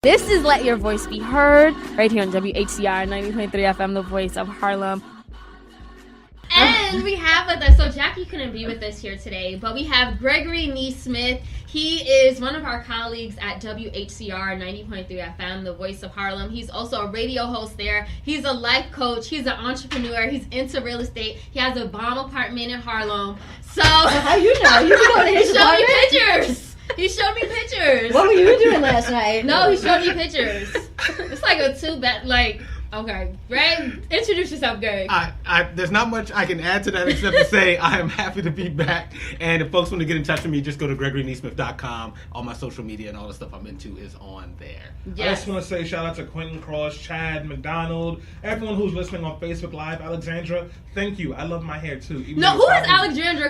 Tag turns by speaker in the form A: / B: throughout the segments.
A: This is Let Your Voice Be Heard, right here on WHCR 90.3 FM, the voice of Harlem.
B: And we have with us, so Jackie couldn't be with us here today, but we have Gregory Neesmith. He is one of our colleagues at WHCR 90.3 FM, the voice of Harlem. He's also a radio host there. He's a life coach. He's an entrepreneur. He's into real estate. He has a bomb apartment in Harlem. So
C: how you know? You can go to his apartment?
B: He showed me pictures. He showed me pictures.
C: What were you doing last night?
B: No, he showed me pictures. It's like a two-bed, like... Okay, Greg, introduce yourself, Greg.
D: There's not much I can add to that except to say I am happy to be back. And if folks want to get in touch with me, just go to GregoryNeesmith.com. All my social media and all the stuff I'm into is on there.
E: Yes. I just want to say shout out to Quentin Cross, Chad, McDonald, everyone who's listening on Facebook Live. Alexandra, thank you. I love my hair too.
B: Who is Alexandra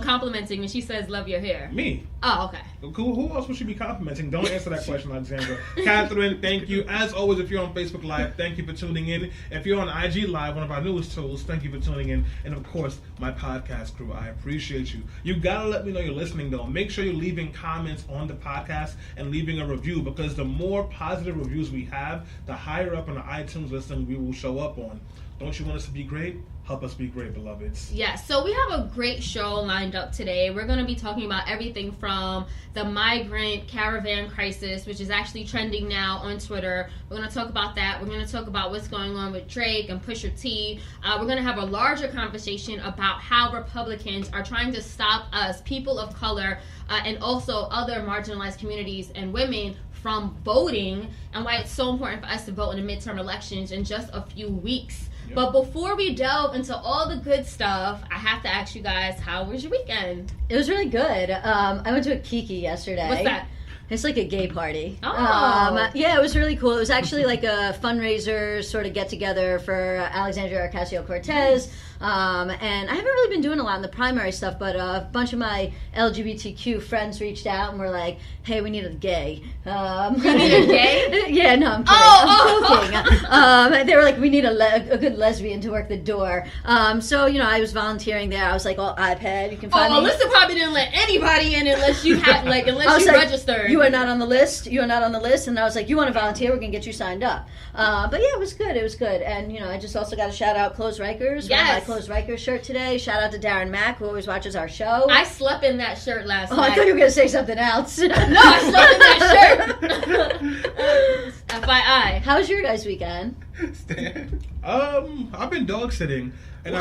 B: complimenting when she says love your hair?
E: Me.
B: Oh, okay.
E: Who else would she be complimenting? Don't answer that question, Alexandra. Catherine, thank you. As always, if you're on Facebook Live, thank you for tuning in. If you're on IG Live, one of our newest tools, thank you for tuning in. And of course, my podcast crew, I appreciate you. You gotta let me know you're listening though. Make sure you're leaving comments on the podcast and leaving a review, because the more positive reviews we have, the higher up on the iTunes listing we will show up on. Don't you want us to be great? Help us be great, beloveds.
B: Yes, so we have a great show lined up today. We're going to be talking about everything from the Migrant Caravan crisis, which is actually trending now on Twitter. We're going to talk about that. We're going to talk about what's going on with Drake and Pusha T. We're going to have a larger conversation about how Republicans are trying to stop us, people of color, and also other marginalized communities and women from voting, and why it's so important for us to vote in the midterm elections in just a few weeks. Yep. But before we delve into all the good stuff, I have to ask you guys, how was your weekend?
C: It was really good. I went to a Kiki yesterday.
B: What's that?
C: It's like a gay party.
B: Oh.
C: Yeah, it was really cool. It was actually like a fundraiser sort of get-together for Alexandria Ocasio-Cortez. And I haven't really been doing a lot in the primary stuff, but a bunch of my LGBTQ friends reached out and were like, hey, we need a gay.
B: You need a gay?
C: Yeah, no, I'm kidding. I'm joking. They were like, we need a good lesbian to work the door. So, I was volunteering there. I was like, iPad, you can find me.
B: Alyssa probably didn't let anybody in unless you had, unless you registered.
C: You are not on the list. You are not on the list. And I was like, you want to volunteer? We're going to get you signed up. But yeah, it was good. It was good. And, I just also got to shout out Close Rikers.
B: Yes.
C: Close Rikers shirt today. Shout out to Darren Mack, who always watches our show.
B: I slept in that shirt last night.
C: I thought you were going to say something else.
B: No, I slept in that shirt. FYI.
C: How was your guys' weekend?
D: Stan?
E: I've been dog sitting. And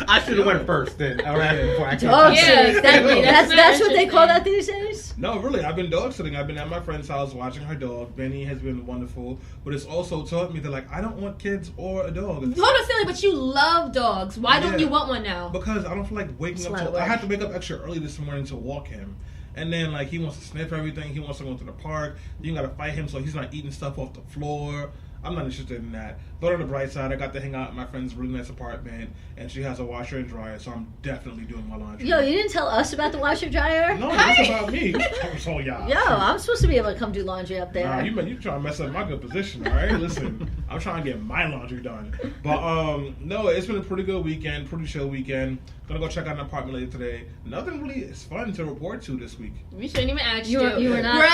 D: I should have went first then. Before I came.
C: Dog
B: sitting.
C: Exactly. That's what they call that these days?
E: No, really. I've been dog sitting. I've been at my friend's house watching her dog. Benny has been wonderful. But it's also taught me that, I don't want kids or a dog.
B: Hold on, silly, but you love dogs. Why don't you want one now?
E: Because I don't feel like waking up. I had to wake up extra early this morning to walk him. And then, he wants to sniff everything. He wants to go to the park. You got to fight him so he's not eating stuff off the floor. I'm not interested in that. But on the bright side, I got to hang out at my friend's really nice apartment, and she has a washer and dryer, so I'm definitely doing my laundry.
C: Yo, you didn't tell us about the washer dryer?
E: No, it's about me. So y'all.
C: Yo, I'm supposed to be able to come do laundry up there.
E: Nah, you trying to mess up my good position, all right? Listen, I'm trying to get my laundry done. But, no, it's been a pretty good weekend, pretty chill weekend. Gonna go check out an apartment later today. Nothing really is fun to report to this week.
B: We shouldn't even ask you.
C: You were not.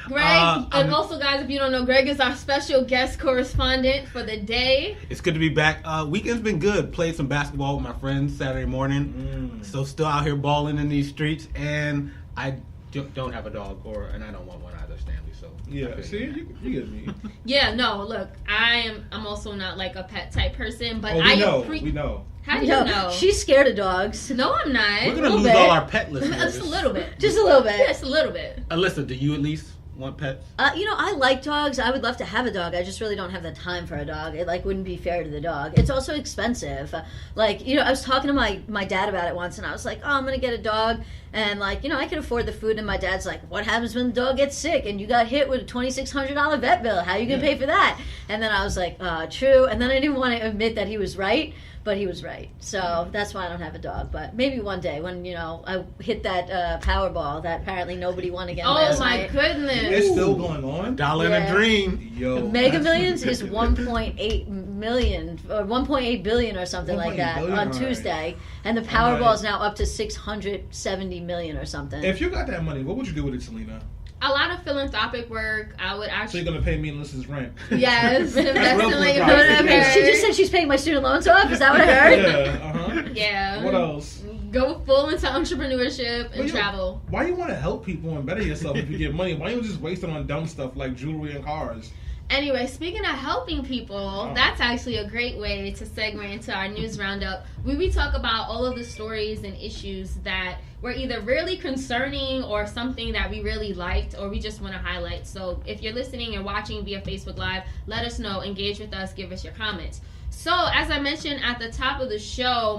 B: Greg, and also, guys, if you don't know, Greg is our special guest correspondent for the day.
D: It's good to be back. Weekend's been good. Played some basketball with my friends Saturday morning. So still out here balling in these streets. And I don't have a dog, and I don't want one either, Stanley. So
E: yeah, see, you get me.
B: Yeah, no, look, I'm also not like a pet type person, but
E: we know.
B: How do you know?
C: She's scared of dogs.
B: No, I'm not.
D: We're gonna lose all our pet listeners.
B: Just a little bit.
C: Just a little bit.
B: Just a little bit.
D: Alyssa, do you at least want pets?
C: I like dogs. I would love to have a dog. I just really don't have the time for a dog. It wouldn't be fair to the dog. It's also expensive. I was talking to my dad about it once, and I was like, I'm gonna get a dog, and I can afford the food. And my dad's like, what happens when the dog gets sick and you got hit with a $2,600 vet bill? How are you gonna pay for that? And then I was like, true. And then I didn't want to admit that he was right. But he was right. So that's why I don't have a dog. But maybe one day when, I hit that Powerball that apparently nobody won again last night.
B: Oh, my goodness.
E: It's still going on?
D: Dollar in a dream.
E: Yo.
C: Mega Millions is 1.8 million or 1.8 billion or something like that on Tuesday. And the Powerball is now up to 670 million or something.
E: If you got that money, what would you do with it, Selena?
B: A lot of philanthropic work. I would
E: So
B: actually.
E: you're gonna pay me Melissa's rent?
B: Yes, investing
E: real
B: in
E: philanthropic.
C: She just said she's paying my student loans off. Is that what I heard?
E: Yeah. Uh-huh.
B: Yeah.
E: What else?
B: Go full into entrepreneurship and travel.
E: Why you want to help people and better yourself if you get money? Why you just waste it on dumb stuff like jewelry and cars?
B: Anyway, speaking of helping people, that's actually a great way to segue into our news roundup, where we talk about all of the stories and issues that were either really concerning or something that we really liked or we just want to highlight. So if you're listening and watching via Facebook Live, let us know, engage with us, give us your comments. So as I mentioned at the top of the show,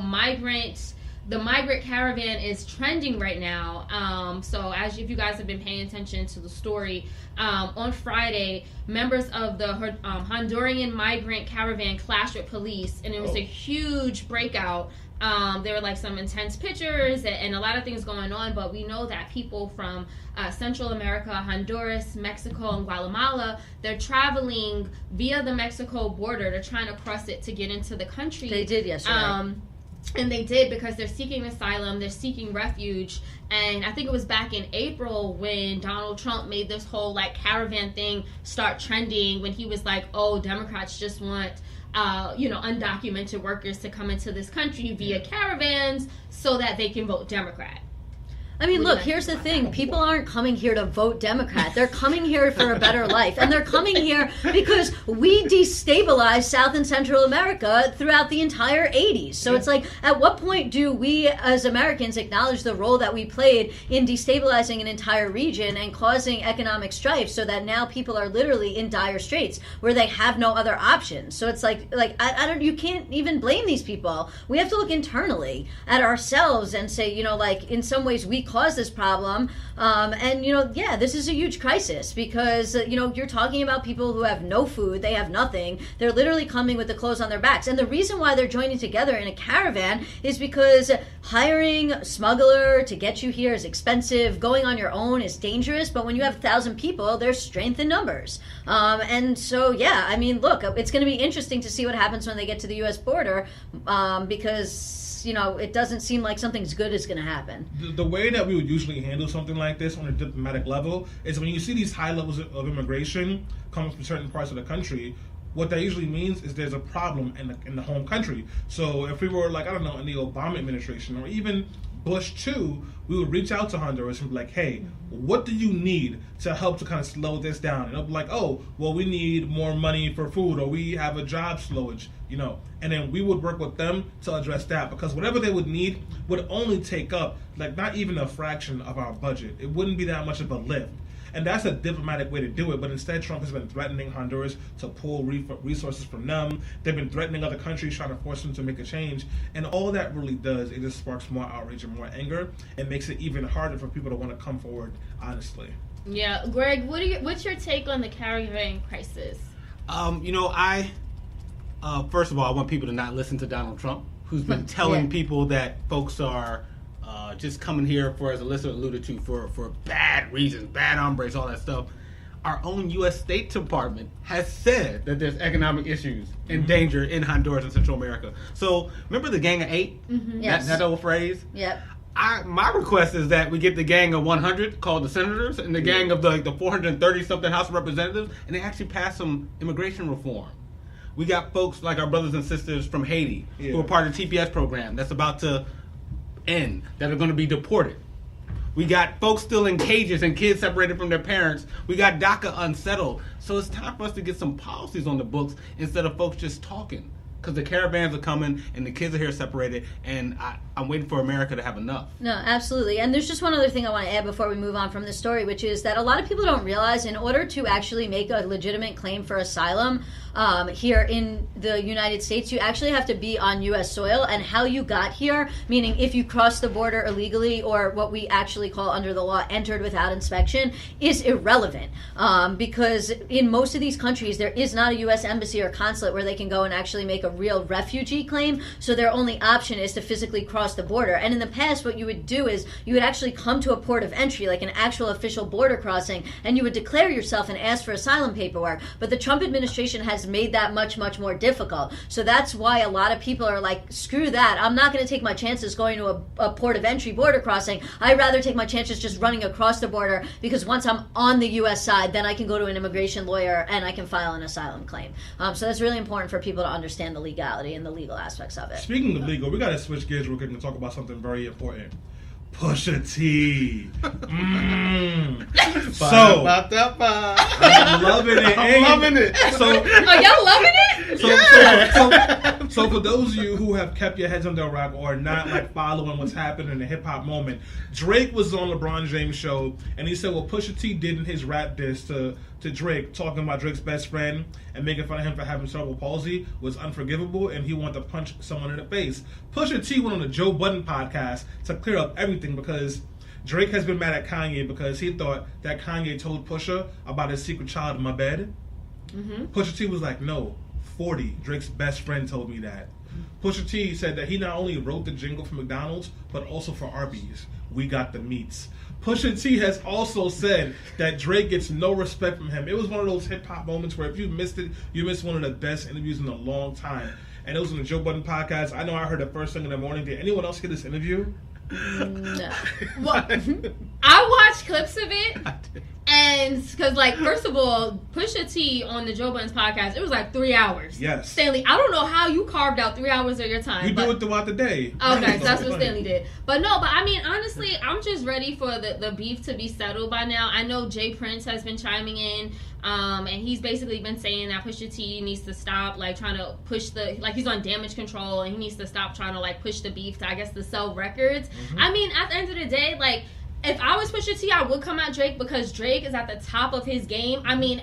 B: the Migrant Caravan is trending right now. So if you guys have been paying attention to the story, on Friday, members of the Honduran Migrant Caravan clashed with police, and it was a huge breakout. There were like some intense pictures and a lot of things going on, but we know that people from Central America, Honduras, Mexico, and Guatemala, they're traveling via the Mexico border. They're trying to cross it to get into the country.
C: They did yesterday.
B: And they did because they're seeking asylum, they're seeking refuge. And I think it was back in April when Donald Trump made this whole like caravan thing start trending, when he was like, oh, Democrats just want undocumented workers to come into this country via caravans so that they can vote Democrat.
C: I mean, look, here's the thing. People aren't coming here to vote Democrat. They're coming here for a better life. And they're coming here because we destabilized South and Central America throughout the entire 80s. So it's like, at what point do we as Americans acknowledge the role that we played in destabilizing an entire region and causing economic strife so that now people are literally in dire straits where they have no other options? So it's like you can't even blame these people. We have to look internally at ourselves and say, in some ways we caused this problem, this is a huge crisis because you're talking about people who have no food, they have nothing, they're literally coming with the clothes on their backs, and the reason why they're joining together in a caravan is because hiring a smuggler to get you here is expensive, going on your own is dangerous, but when you have 1,000 people, there's strength in numbers. Look, it's going to be interesting to see what happens when they get to the U.S. border, because it doesn't seem like something's good is going to happen.
E: The way that we would usually handle something like this on a diplomatic level is when you see these high levels of immigration coming from certain parts of the country, what that usually means is there's a problem in the home country. So if we were in the Obama administration or even Bush too, we would reach out to Honduras and be like, hey, what do you need to help to kind of slow this down? And they'll be like, oh, well, we need more money for food, or we have a job slowage, and then we would work with them to address that, because whatever they would need would only take up not even a fraction of our budget. It wouldn't be that much of a lift. And that's a diplomatic way to do it, but instead Trump has been threatening Honduras to pull resources from them. They've been threatening other countries, trying to force them to make a change. And all that really does, it just sparks more outrage and more anger, and makes it even harder for people to want to come forward, honestly.
B: Yeah. Greg, what's your take on the caravan crisis?
D: First of all, I want people to not listen to Donald Trump, who's been telling people that folks are just coming here for, as Alyssa alluded to, for bad reasons, bad hombres, all that stuff. Our own U.S. State Department has said that there's economic issues and danger in Honduras and Central America. So remember the Gang of 8? Mm-hmm. Yes. That old phrase?
C: Yep.
D: My request is that we get the Gang of 100 called the Senators and the Gang of the 430-something House of Representatives, and they actually pass some immigration reform. We got folks like our brothers and sisters from Haiti who are part of the TPS program that's about to end, that are going to be deported. We got folks still in cages and kids separated from their parents. We got DACA unsettled. So it's time for us to get some policies on the books instead of folks just talking. Because the caravans are coming and the kids are here separated, and I'm waiting for America to have enough.
C: No, absolutely. And there's just one other thing I want to add before we move on from this story, which is that a lot of people don't realize in order to actually make a legitimate claim for asylum here in the United States, you actually have to be on U.S. soil, and how you got here, meaning if you crossed the border illegally or what we actually call under the law entered without inspection, is irrelevant. Because in most of these countries, there is not a U.S. embassy or consulate where they can go and actually make a real refugee claim, so their only option is to physically cross the border. And in the past, what you would do is you would actually come to a port of entry, like an actual official border crossing, and you would declare yourself and ask for asylum paperwork. But the Trump administration has made that much more difficult. So that's why a lot of people are like, screw that, I'm not going to take my chances going to a port of entry border crossing. I'd rather take my chances just running across the border, because once I'm on the U.S. side, then I can go to an immigration lawyer and I can file an asylum claim. So that's really important for people to understand the legality and the legal aspects of it.
E: Speaking of legal, we got to switch gears real quick and talk about something very important. Pusha T. So I'm loving it.
D: I'm loving it.
E: So
B: Are y'all loving it?
E: So for those of you who have kept your heads under a rock or not like following what's happening in the hip hop moment, Drake was on LeBron James' show and he said what Pusha T did in his rap diss to Drake, talking about Drake's best friend and making fun of him for having cerebral palsy, was unforgivable, and he wanted to punch someone in the face. Pusha T went on the Joe Budden podcast to clear up everything, because Drake has been mad at Kanye because he thought that Kanye told Pusha about his secret child in my bed. Mm-hmm. Pusha T was like, no, 40, Drake's best friend told me that. Pusha T said that he not only wrote the jingle for McDonald's, but also for Arby's. We got the meats. Pusha T has also said that Drake gets no respect from him. It was one of those hip-hop moments where if you missed it, you missed one of the best interviews in a long time. And it was on the Joe Budden podcast. I know I heard it first thing in the morning. Did anyone else hear this interview?
C: No.
B: Well, I watched clips of it, and because, like, first of all, Pusha T on the Joe Budden's podcast, it was like 3 hours.
E: Yes.
B: Stanley, I don't know how you carved out 3 hours of your time.
E: You do it throughout the day.
B: Okay, so that's what Stanley did. But no, I mean, honestly, I'm just ready for the beef to be settled by now. I know Jay Prince has been chiming in, and he's basically been saying that Pusha T needs to stop, like, trying to push he's on damage control, and he needs to stop trying to, like, push the beef to, I guess, to sell records. Mm-hmm. I mean, at the end of the day, like, if I was Pusha T, I would come at Drake, because Drake is at the top of his game. I mean,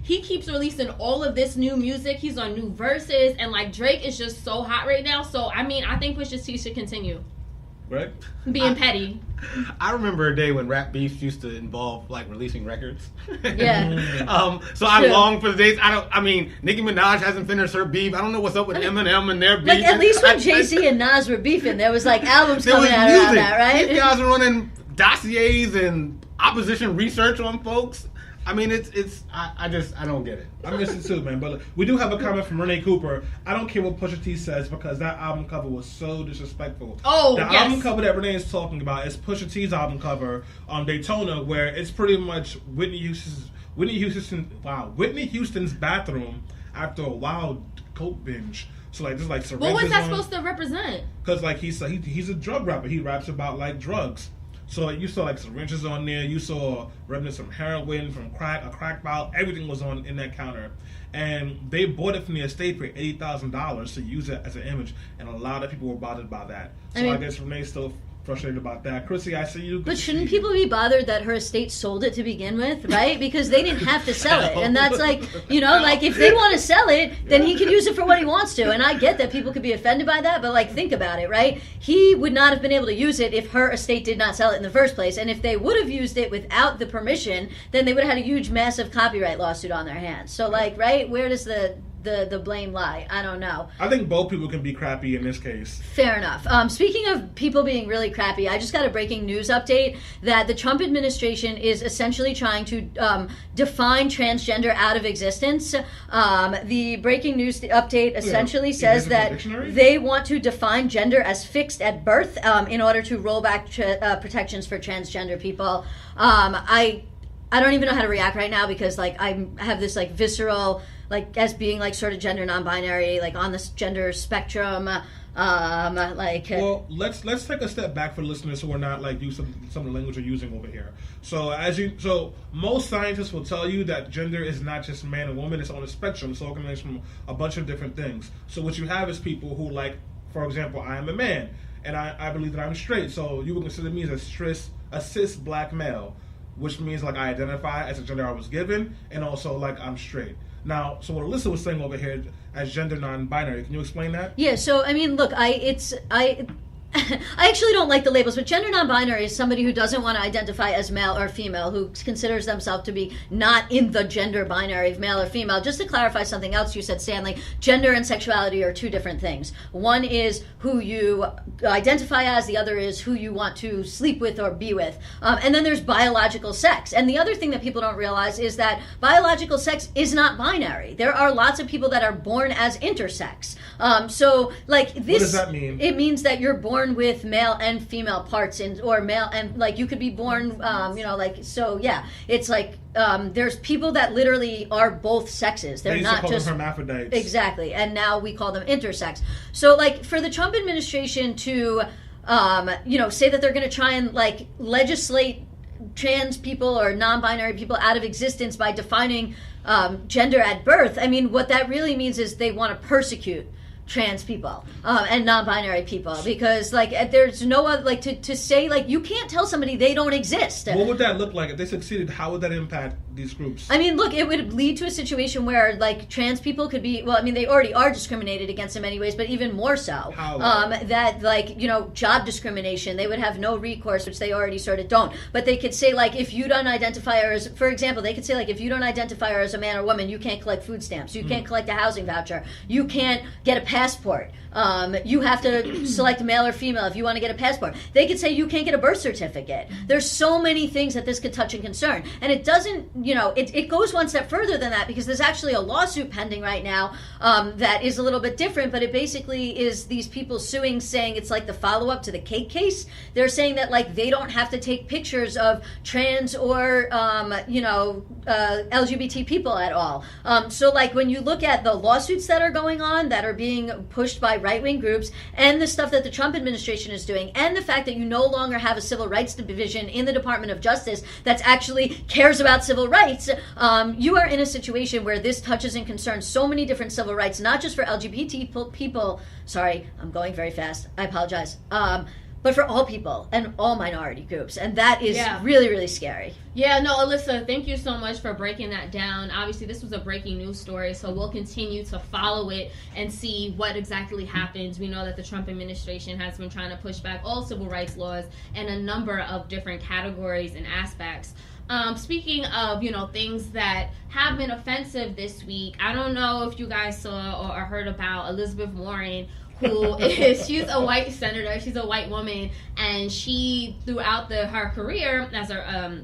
B: he keeps releasing all of this new music. He's on new verses, and, like, Drake is just so hot right now. So, I mean, I think Pusha T should continue.
E: Right?
B: Being petty.
D: I remember a day when rap beefs used to involve like releasing records.
C: Yeah.
D: So I long for the days. I mean, Nicki Minaj hasn't finished her beef. I don't know what's up with Eminem and their beef.
C: Like, at least when Jay-Z and Nas were beefing, there was like albums coming out around that, right?
D: These guys are running dossiers and opposition research on folks. I mean, I don't get it.
E: I miss it too, man. But we do have a comment from Renee Cooper. I don't care what Pusha T says, because that album cover was so disrespectful.
B: Oh,
E: the
B: yes.
E: album cover that Renee is talking about is Pusha T's album cover on Daytona, where it's pretty much Whitney Houston's bathroom after a wild coke binge. So like, there's like syringes.
B: What was that supposed to represent?
E: Because like he's a drug rapper. He raps about like drugs. So you saw like syringes on there. You saw remnants from heroin, from crack, a crack vial. Everything was in that counter, and they bought it from the estate for $80,000 to use it as an image. And a lot of people were bothered by that. So I guess Renee's still frustrated about that. Chrissy, I see you.
C: But shouldn't people be bothered that her estate sold it to begin with, right? Because they didn't have to sell it. And that's like, like if they want to sell it, then he can use it for what he wants to. And I get that people could be offended by that, but like, think about it, right? He would not have been able to use it if her estate did not sell it in the first place. And if they would have used it without the permission, then they would have had a huge, massive copyright lawsuit on their hands. So like, right, where does the blame lie? I don't know.
E: I think both people can be crappy in this case.
C: Fair enough. Speaking of people being really crappy, I just got a breaking news update that the Trump administration is essentially trying to define transgender out of existence. The breaking news update essentially says that they want to define gender as fixed at birth in order to roll back protections for transgender people. I don't even know how to react right now, because like I have this like visceral, like as being like sort of gender non-binary, like on this gender spectrum,
E: Well, let's take a step back for listeners who are not like you some of the language you're using over here. So most scientists will tell you that gender is not just man and woman; it's on a spectrum. So it can range from a bunch of different things. So what you have is people who, like, for example, I am a man and I believe that I'm straight. So you would consider me as a cis black male, which means like I identify as a gender I was given, and also like I'm straight. Now, so what Alyssa was saying over here as gender non-binary, can you explain that?
C: Yeah, so I mean, look, I actually don't like the labels, but gender non-binary is somebody who doesn't want to identify as male or female, who considers themselves to be not in the gender binary of male or female. Just to clarify something else you said, Stanley, gender and sexuality are two different things. One is who you identify as, the other is who you want to sleep with or be with. And then there's biological sex. And the other thing that people don't realize is that biological sex is not binary. There are lots of people that are born as intersex. So, like, this...
E: What does that mean?
C: It means that you're born with male and female parts, or male and, like, you could be born, so, yeah. It's like, there's people that literally are both sexes. They're
E: they used to
C: not
E: call
C: just...
E: them hermaphrodites.
C: Exactly. And now we call them intersex. So, like, for the Trump administration to, say that they're going to try and, like, legislate trans people or non-binary people out of existence by defining gender at birth, I mean, what that really means is they want to persecute trans people and non-binary people, because, like, there's no other, like, to say, like, you can't tell somebody they don't exist.
E: What would that look like if they succeeded? How would that impact these groups?
C: I mean, look, it would lead to a situation where, like, trans people could be, well, I mean, they already are discriminated against in many ways, but even more so.
E: How?
C: That, like, job discrimination, they would have no recourse, which they already sort of don't. But they could say, like, if you don't identify her as, for example, they could say, like, if you don't identify her as a man or woman, you can't collect food stamps, you can't collect a housing voucher, you can't get a passport. You have to select male or female if you want to get a passport. They could say you can't get a birth certificate. There's so many things that this could touch and concern. And it doesn't, it goes one step further than that, because there's actually a lawsuit pending right now that is a little bit different, but it basically is these people suing, saying it's like the follow-up to the cake case. They're saying that, like, they don't have to take pictures of trans or, LGBT people at all. So, like, when you look at the lawsuits that are going on, that are being pushed by right-wing groups, and the stuff that the Trump administration is doing, and the fact that you no longer have a civil rights division in the Department of Justice that actually cares about civil rights, you are in a situation where this touches and concerns so many different civil rights, not just for LGBT people. Sorry, I'm going very fast. I apologize. But for all people and all minority groups. And that is really, really scary.
B: Yeah, no, Alyssa, thank you so much for breaking that down. Obviously, this was a breaking news story, so we'll continue to follow it and see what exactly happens. We know that the Trump administration has been trying to push back all civil rights laws in a number of different categories and aspects. Speaking of, things that have been offensive this week, I don't know if you guys saw or heard about Elizabeth Warren, she's a white senator, she's a white woman, and she, throughout her career as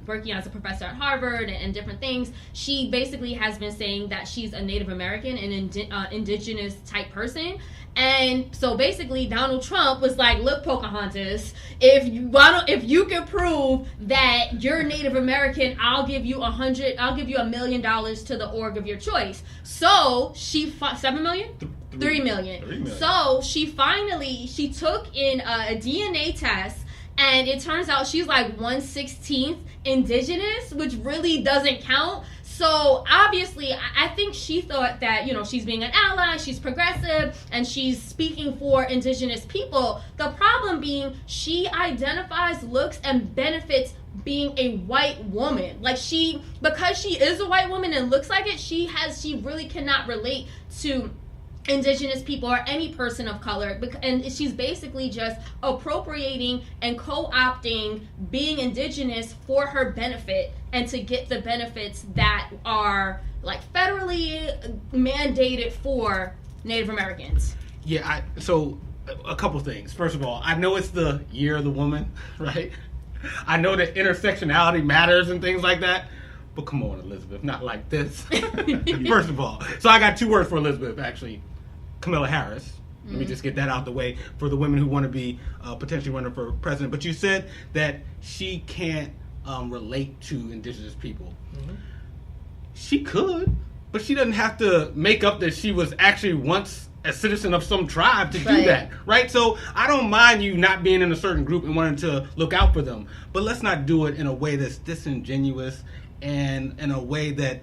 B: working as a professor at Harvard and different things, she basically has been saying that she's a Native American and indigenous type person. And so basically Donald Trump was like, look, Pocahontas, if you can prove that you're Native American, I'll give you $1 million to the org of your choice. So she $7 million? $3 million. So she took in a DNA test, and it turns out she's like 1/16 indigenous, which really doesn't count. So obviously, I think she thought that, she's being an ally, she's progressive, and she's speaking for indigenous people. The problem being, she identifies, looks, and benefits being a white woman. Like, because she is a white woman and looks like it, she really cannot relate to indigenous people or any person of color, and she's basically just appropriating and co-opting being indigenous for her benefit and to get the benefits that are, like, federally mandated for Native Americans.
D: Yeah, so a couple things. First of all, I know it's the year of the woman, right? I know that intersectionality matters and things like that, but come on, Elizabeth, not like this. First of all, so I got 2 words for Elizabeth, actually. Kamala Harris. Let me just get that out the way for the women who want to be potentially running for president. But you said that she can't relate to indigenous people. Mm-hmm. She could, but she doesn't have to make up that she was actually once a citizen of some tribe to do that, right? So I don't mind you not being in a certain group and wanting to look out for them, but let's not do it in a way that's disingenuous and in a way that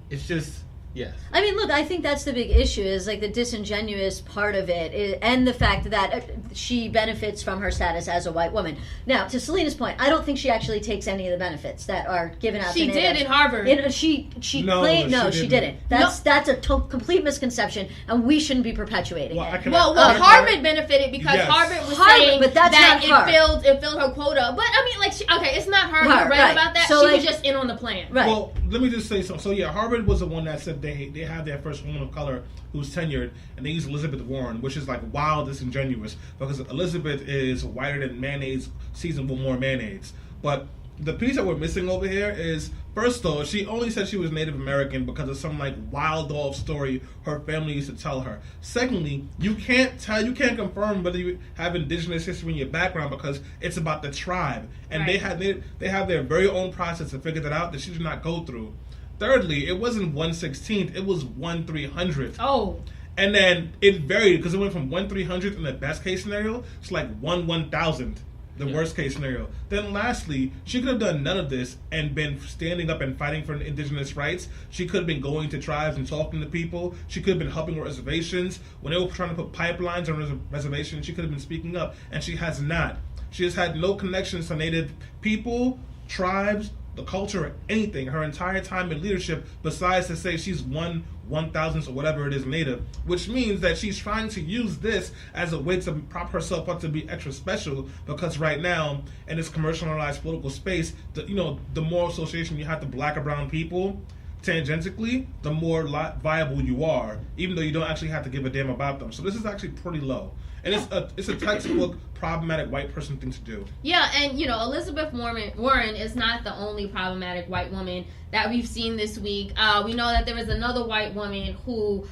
D: it's just Yes.
C: I mean, look, I think that's the big issue is like the disingenuous part of it and the fact that she benefits from her status as a white woman. Now, to Selena's point, I don't think she actually takes any of the benefits that are given out
B: She
C: to
B: did
C: natives.
B: in Harvard.
C: She
E: No,
C: claimed, no,
E: she
C: she
E: didn't.
C: didn't. That's a complete misconception, and we shouldn't be perpetuating
E: Well,
C: it.
B: Harvard benefited because
E: Yes.
B: Harvard was
C: Harvard,
B: saying
C: but that's
B: that
C: not her.
B: it filled her quota. But I mean, like, it's not her. You're right about that.
C: So,
B: she
C: like,
B: was just in on the plan.
C: Right.
E: Well, let me just say something. So yeah, Harvard was the one that said they had their first woman of color who was tenured, and they used Elizabeth Warren, which is like wild disingenuous because Elizabeth is whiter than mayonnaise seasoned with more mayonnaise. But the piece that we're missing over here is, first though, she only said she was Native American because of some like wild off story her family used to tell her. Secondly, you can't confirm whether you have indigenous history in your background because it's about the tribe, and
B: Right.
E: they have their very own process to figure that out that she did not go through. Thirdly, it wasn't 1/16th, it was 1/300th.
B: Oh.
E: And then it varied because it went from 1/300th in the best case scenario to like 1/1000th, the worst case scenario. Then lastly, she could have done none of this and been standing up and fighting for indigenous rights. She could have been going to tribes and talking to people. She could have been helping with reservations. When they were trying to put pipelines on reservations, she could have been speaking up, and she has not. She has had no connections to Native people, tribes, the culture, or anything her entire time in leadership besides to say she's 1/1000th or whatever it is Native, which means that she's trying to use this as a way to prop herself up to be extra special because right now in this commercialized political space, the more association you have to black or brown people tangentially, the more viable you are, even though you don't actually have to give a damn about them. So this is actually pretty low. And it's a textbook problematic white person thing to do.
B: Yeah, and Elizabeth Warren is not the only problematic white woman that we've seen this week. We know that there was another white woman who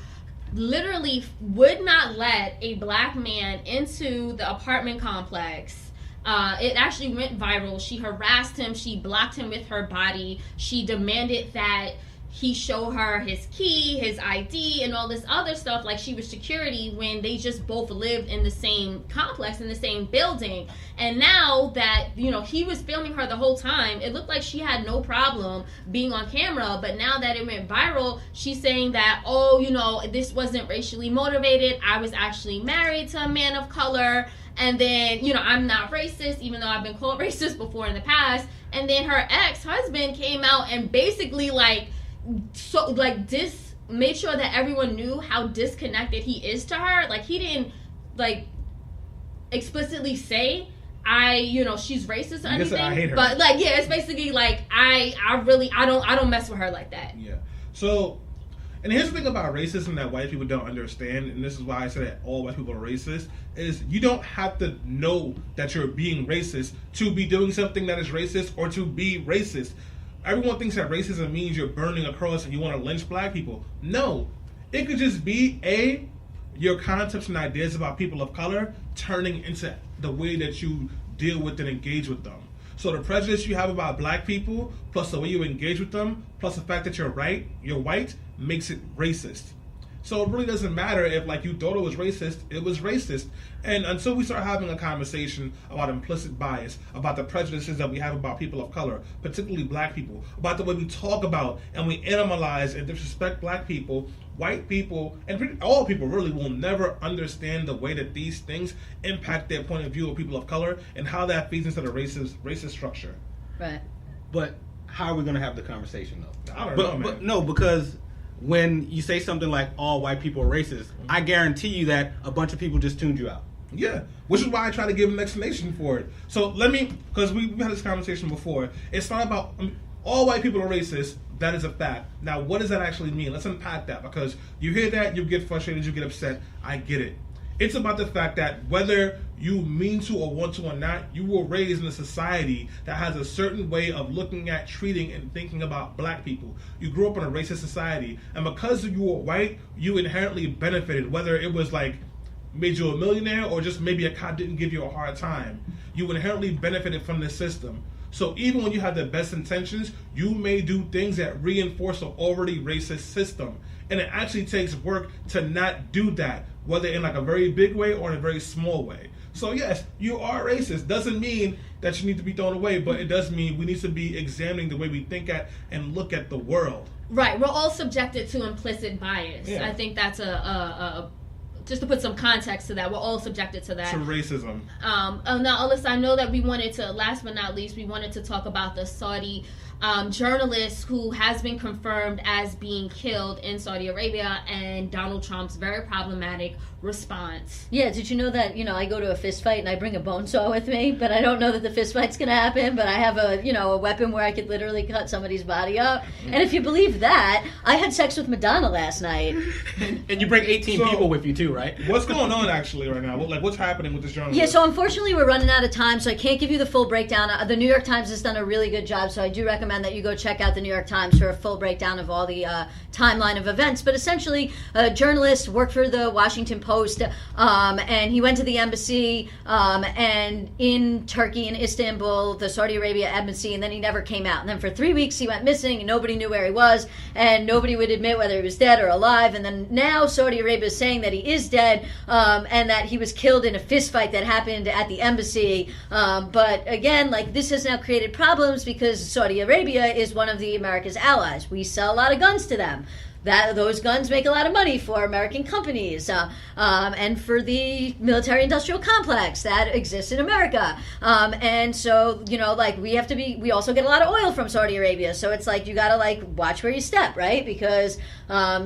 B: literally would not let a black man into the apartment complex. It actually went viral. She harassed him. She blocked him with her body. She demanded that he show her his key, his ID, and all this other stuff like she was security when they just both lived in the same complex, in the same building. And now that, he was filming her the whole time, it looked like she had no problem being on camera. But now that it went viral, she's saying that, this wasn't racially motivated. I was actually married to a man of color. And then, I'm not racist, even though I've been called racist before in the past. And then her ex-husband came out and basically made sure that everyone knew how disconnected he is to her. Like, he didn't explicitly say she's racist or anything.
E: I hate her.
B: But it's basically like I don't mess with her like that.
E: Yeah. So, and here's the thing about racism that white people don't understand, and this is why I say that all white people are racist, is you don't have to know that you're being racist to be doing something that is racist or to be racist. Everyone thinks that racism means you're burning a cross and you want to lynch black people. No. It could just be, your concepts and ideas about people of color turning into the way that you deal with and engage with them. So the prejudice you have about black people, plus the way you engage with them, plus the fact that you're white, makes it racist. So it really doesn't matter if you thought it was racist. And until we start having a conversation about implicit bias, about the prejudices that we have about people of color, particularly black people, about the way we talk about and we animalize and disrespect black people, white people, and all people really will never understand the way that these things impact their point of view of people of color and how that feeds into the racist structure.
C: Right.
D: But how are we going to have the conversation, though?
E: I don't know, man.
D: But no, because when you say something like all white people are racist, I guarantee you that a bunch of people just tuned you out.
E: Yeah, which is why I try to give an explanation for it. So because we've had this conversation before, it's not about all white people are racist. That is a fact. Now, what does that actually mean? Let's unpack that, because you hear that, you get frustrated, you get upset. I get it. It's about the fact that whether you mean to or want to or not, you were raised in a society that has a certain way of looking at, treating, and thinking about black people. You grew up in a racist society, and because you were white, you inherently benefited, whether it was made you a millionaire or just maybe a cop didn't give you a hard time. You inherently benefited from this system. So even when you have the best intentions, you may do things that reinforce an already racist system. And it actually takes work to not do that, whether in a very big way or in a very small way. So yes, you are racist. Doesn't mean that you need to be thrown away, but it does mean we need to be examining the way we think at and look at the world.
B: Right, we're all subjected to implicit bias.
E: Yeah.
B: I think that's a just to put some context to that, we're all subjected to that.
E: To racism.
B: Now, Alyssa, I know that we wanted to, last but not least, we wanted to talk about the Saudi journalist who has been confirmed as being killed in Saudi Arabia, and Donald Trump's very problematic response.
C: Yeah, did you know that, I go to a fist fight and I bring a bone saw with me, but I don't know that the fist fight's going to happen, but I have a weapon where I could literally cut somebody's body up. And if you believe that, I had sex with Madonna last night.
D: And you bring 18 people with you too, right?
E: What's going on actually right now? What's happening with this journalist?
C: Yeah, so unfortunately we're running out of time, so I can't give you the full breakdown. The New York Times has done a really good job, so I do recommend that you go check out the New York Times for a full breakdown of all the timeline of events. But essentially, a journalist worked for the Washington Post, and he went to the embassy and in Turkey, in Istanbul, the Saudi Arabia embassy, and then he never came out. And then for 3 weeks he went missing, and nobody knew where he was, and nobody would admit whether he was dead or alive. And then now Saudi Arabia is saying that he is dead, and that he was killed in a fist fight that happened at the embassy. But again, this has now created problems because Saudi Arabia is one of the America's allies. We sell a lot of guns to them. Those guns make a lot of money for American companies and for the military-industrial complex that exists in America. And so, we also get a lot of oil from Saudi Arabia. So it's you gotta watch where you step, right? Because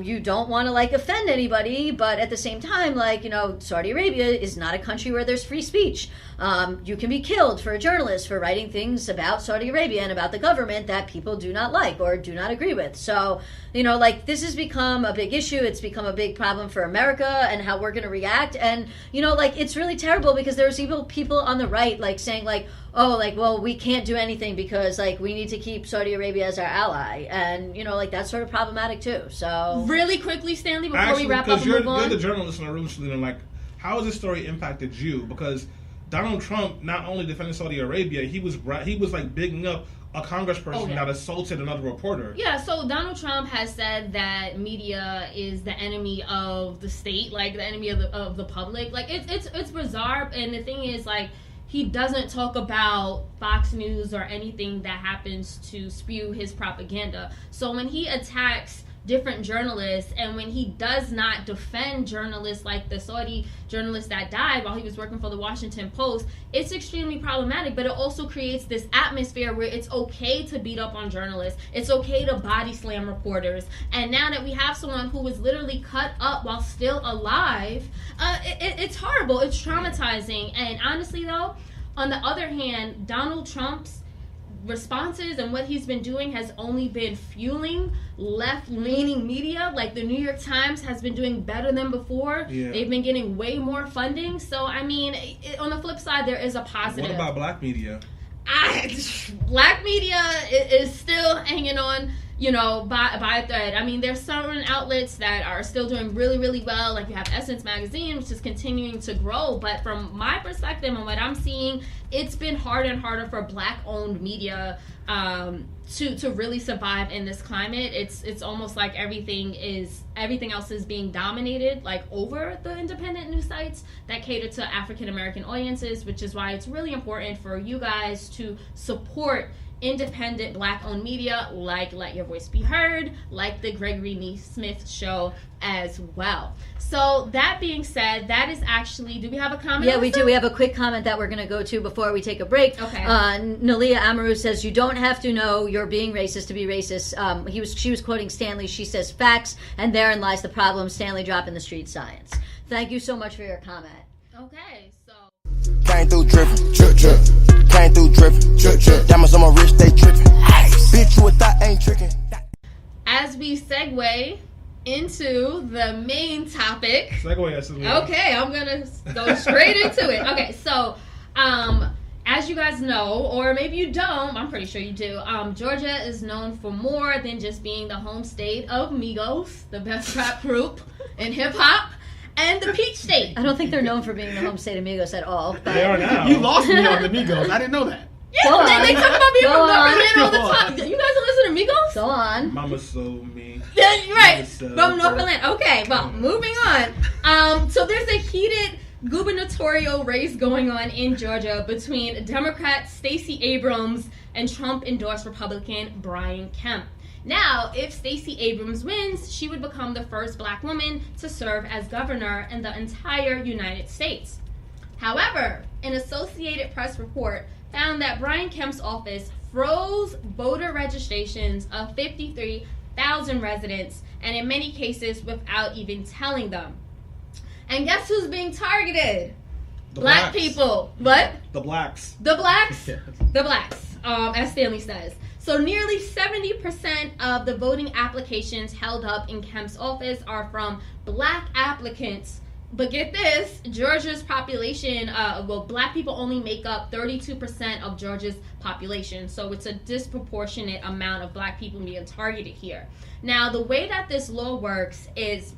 C: you don't want to offend anybody, but at the same time, Saudi Arabia is not a country where there's free speech. You can be killed for a journalist for writing things about Saudi Arabia and about the government that people do not like or do not agree with. So, this has become a big issue. It's become a big problem for America and how we're going to react. And, it's really terrible because there's even people on the right, saying, well, we can't do anything because, we need to keep Saudi Arabia as our ally. And, that's sort of problematic, too. So
B: really quickly, Stanley, before we wap up and move on.
E: You're the journalist in the room, Selena, how has this story impacted you? Because Donald Trump not only defended Saudi Arabia, he was bigging up a congressperson that assaulted another reporter.
B: Yeah, so Donald Trump has said that media is the enemy of the state, the enemy of the public. It's bizarre, and the thing is, he doesn't talk about Fox News or anything that happens to spew his propaganda. So when he attacks different journalists, and when he does not defend journalists like the Saudi journalist that died while he was working for the Washington Post, it's extremely problematic. But it also creates this atmosphere where it's okay to beat up on journalists, it's okay to body slam reporters. And now that we have someone who was literally cut up while still alive, it's horrible, it's traumatizing. And honestly though, on the other hand, Donald Trump's responses and what he's been doing has only been fueling left-leaning media. The New York Times has been doing better than before.
E: Yeah.
B: They've been getting way more funding. So on the flip side, there is a positive.
E: What about black media?
B: Black media is still hanging on, by a thread. There's certain outlets that are still doing really, really well. You have Essence Magazine, which is continuing to grow. But from my perspective and what I'm seeing, it's been harder and harder for black-owned media to really survive in this climate. It's almost like everything else is being dominated over the independent news sites that cater to African American audiences, which is why it's really important for you guys to support independent black-owned media Let Your Voice Be Heard, the Gregory Neesmith Show as well. So that being said, that is actually, do we have a comment?
C: Yeah, we do. We have a quick comment that we're going to go to before we take a break.
B: Okay.
C: Nalia Amaru says, you don't have to know you're being racist to be racist. She was quoting Stanley. She says, facts, and therein lies the problem. Stanley dropping the street science. Thank you so much for your comment.
B: Okay, so
F: came through drippin', drip drip. Came through drippin', drip drip. Diamonds on my wrist, they trippin'. Bitch, you a thought ain't trickin'.
B: as we segue into the main topic.
E: Segue, absolutely.
B: Okay, I'm gonna go straight into it. Okay, so as you guys know, or maybe you don't, I'm pretty sure you do, Georgia is known for more than just being the home state of Migos, the best rap group in hip-hop, and the Peach State.
C: I don't think they're known for being the home state of Migos at all. But
E: They are now.
D: You lost me on the Migos. I didn't know that.
B: Yeah, they talk about being
C: Go
B: from North
C: on.
B: Atlanta all the time. You guys don't listen to Migos?
C: Go on.
E: Mama so mean.
B: Yeah, you're right.
E: So
B: From North
E: good.
B: Atlanta. Okay, well, moving on. So there's a heated gubernatorial race going on in Georgia between Democrat Stacey Abrams and Trump-endorsed Republican Brian Kemp. Now, if Stacey Abrams wins, she would become the first black woman to serve as governor in the entire United States. However, an Associated Press report found that Brian Kemp's office froze voter registrations of 53,000 residents, and in many cases without even telling them. And guess who's being targeted? Black people. What?
E: The blacks.
B: The blacks?
D: Yes.
B: The blacks, as Stanley says. So nearly 70% of the voting applications held up in Kemp's office are from black applicants. But get this, Georgia's population, black people only make up 32% of Georgia's population. So it's a disproportionate amount of black people being targeted here. Now, the way that this law works is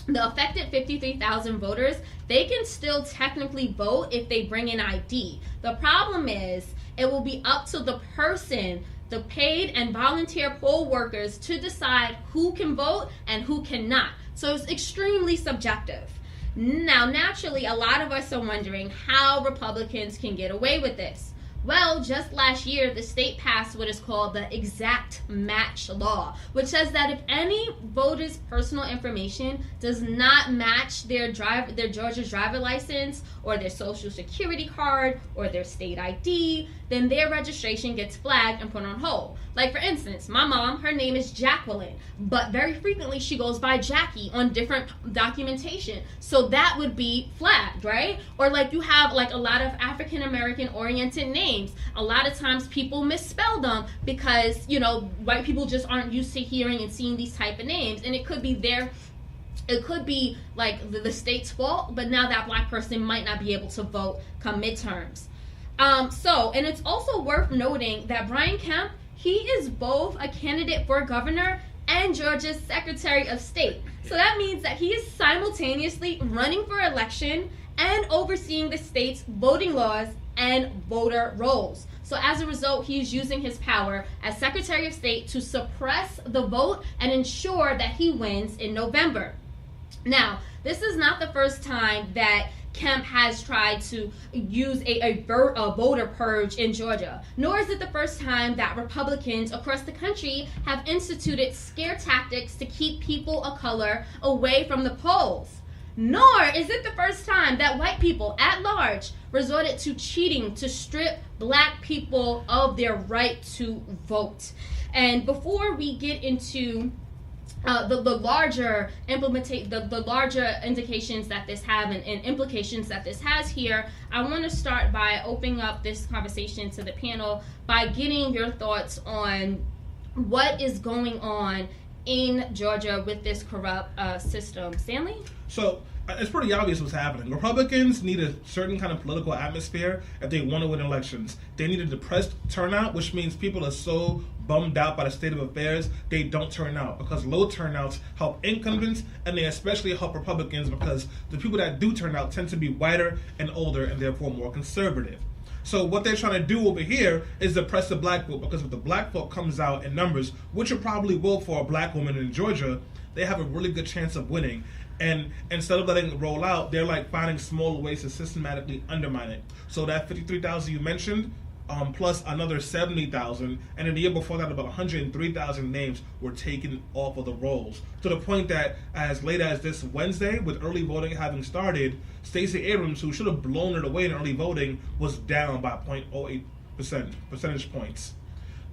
B: the affected 53,000 voters, they can still technically vote if they bring an ID. The problem is it will be up to the person, the paid and volunteer poll workers, to decide who can vote and who cannot. So it's extremely subjective. Now, naturally, a lot of us are wondering how Republicans can get away with this. Well, just last year, the state passed what is called the exact match law, which says that if any voter's personal information does not match their Georgia's driver license or their social security card or their state ID, then their registration gets flagged and put on hold. Like, for instance, my mom, her name is Jacqueline, but very frequently she goes by Jackie on different documentation. So that would be flagged, right? Or like you have like a lot of African American oriented names. A lot of times people misspell them because, you know, white people just aren't used to hearing and seeing these type of names. And it could be like the state's fault, but now that black person might not be able to vote come midterms. And it's also worth noting that Brian Kemp, he is both a candidate for governor and Georgia's Secretary of State. So that means that he is simultaneously running for election and overseeing the state's voting laws and voter rolls. So as a result, he is using his power as Secretary of State to suppress the vote and ensure that he wins in November. Now, this is not the first time that Kemp has tried to use a voter purge in Georgia, nor is it the first time that Republicans across the country have instituted scare tactics to keep people of color away from the polls. Nor is it the first time that white people at large resorted to cheating to strip black people of their right to vote. And before we get into the larger indications that this have and implications that this has here, I want to start by opening up this conversation to the panel by getting your thoughts on what is going on in Georgia with this corrupt system. Stanley?
E: So it's pretty obvious what's happening. Republicans need a certain kind of political atmosphere if they want to win elections. They need a depressed turnout, which means people are so bummed out by the state of affairs, they don't turn out, because low turnouts help incumbents, and they especially help Republicans because the people that do turn out tend to be whiter and older and therefore more conservative. So what they're trying to do over here is suppress the black vote, because if the black vote comes out in numbers, which it probably will for a black woman in Georgia, they have a really good chance of winning. And instead of letting it roll out, they're like finding smaller ways to systematically undermine it. So that 53,000 you mentioned, plus another 70,000, and in the year before that, about 103,000 names were taken off of the rolls. To the point that as late as this Wednesday, with early voting having started, Stacey Abrams, who should have blown it away in early voting, was down by 0.08 percentage points.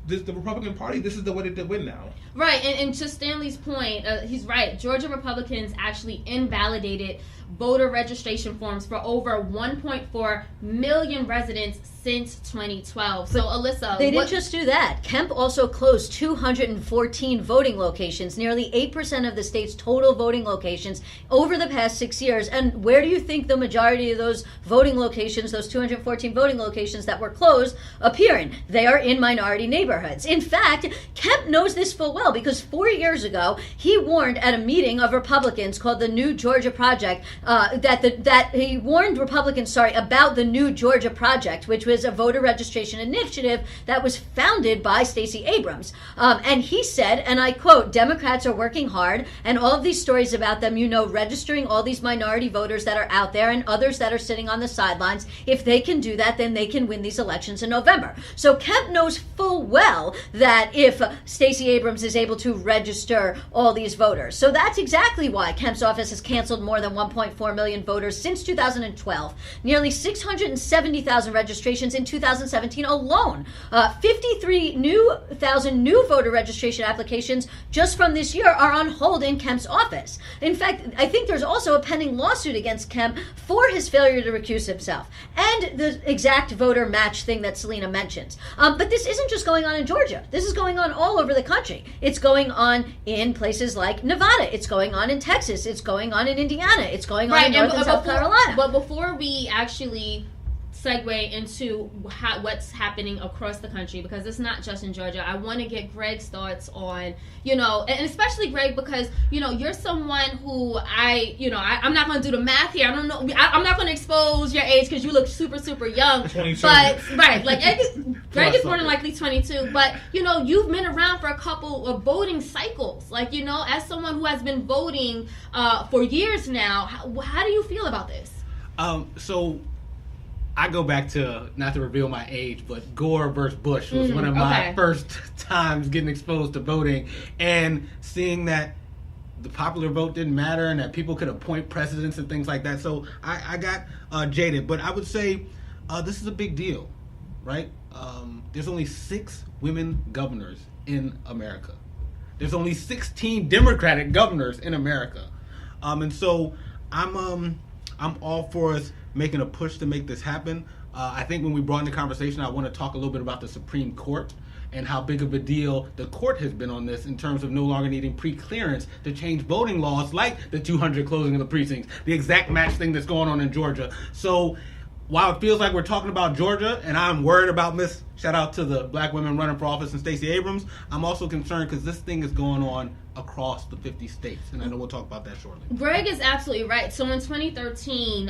E: The Republican Party, this is the way that they win now.
B: Right, and to Stanley's point, he's right. Georgia Republicans actually invalidated voter registration forms for over 1.4 million residents since 2012. So, Alyssa,
C: they didn't just do that. Kemp also closed 214 voting locations, nearly 8% of the state's total voting locations over the past 6 years. And where do you think the majority of those voting locations, those 214 voting locations that were closed, appear in? They are in minority neighborhoods. In fact, Kemp knows this full well because 4 years ago, he warned at a meeting of Republicans called the New Georgia Project that he warned Republicans, about the New Georgia Project, which was a voter registration initiative that was founded by Stacey Abrams. And he said, and I quote, "Democrats are working hard, and all of these stories about them, registering all these minority voters that are out there and others that are sitting on the sidelines, if they can do that, then they can win these elections in November." So Kemp knows full well well that if Stacey Abrams is able to register all these voters. So that's exactly why Kemp's office has canceled more than 1.4 million voters since 2012, nearly 670,000 registrations in 2017 alone, 53,000 new voter registration applications just from this year are on hold in Kemp's office. In fact, I think there's also a pending lawsuit against Kemp for his failure to recuse himself and the exact voter match thing that Selena mentions. But this isn't just going on in Georgia. This is going on all over the country. It's going on in places like Nevada. It's going on in Texas. It's going on in Indiana. It's going on in North and South Carolina.
B: But before we actually segue into what's happening across the country, because it's not just in Georgia, I want to get Greg's thoughts on, and especially Greg, because, you're someone who I'm not going to do the math here. I don't know. I'm not going to expose your age because you look super, super young.
E: 22.
B: But, right, like, Greg is more than likely 22. But, you've been around for a couple of voting cycles. Like, as someone who has been voting for years now, how do you feel about this?
D: So I go back to, not to reveal my age, but Gore versus Bush was one of my first times getting exposed to voting and seeing that the popular vote didn't matter and that people could appoint presidents and things like that. So I got jaded. But I would say this is a big deal, right? There's only 6 women governors in America. There's only 16 Democratic governors in America. And so I'm all for us making a push to make this happen. I think when we brought in the conversation, I want to talk a little bit about the Supreme Court and how big of a deal the court has been on this in terms of no longer needing pre-clearance to change voting laws like the 200 closing of the precincts, the exact match thing that's going on in Georgia. So while it feels like we're talking about Georgia and I'm worried about shout out to the black women running for office and Stacey Abrams, I'm also concerned because this thing is going on across the 50 states, and I know we'll talk about that shortly.
B: Greg is absolutely right. So in 2013,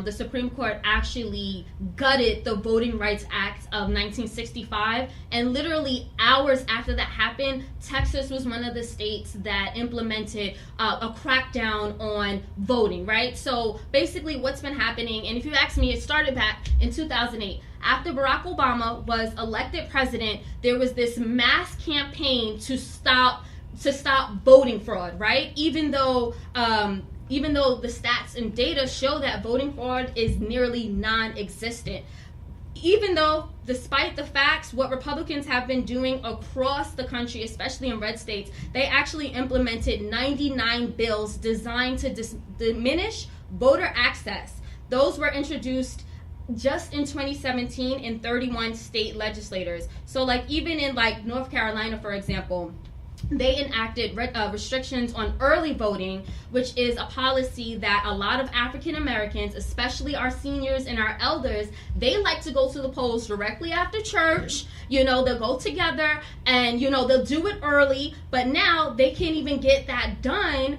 B: the Supreme Court actually gutted the Voting Rights Act of 1965, and literally hours after that happened, Texas was one of the states that implemented a crackdown on voting, right? So basically what's been happening, and if you ask me, it started back in 2008. After Barack Obama was elected president, there was this mass campaign to stop voting fraud, right? Even though the stats and data show that voting fraud is nearly non-existent. Even though, despite the facts, what Republicans have been doing across the country, especially in red states, they actually implemented 99 bills designed to diminish voter access. Those were introduced just in 2017 in 31 state legislators. So like even in like North Carolina, for example, they enacted restrictions on early voting, which is a policy that a lot of African Americans, especially our seniors and our elders, they like to go to the polls directly after church. They'll go together and, they'll do it early, but now they can't even get that done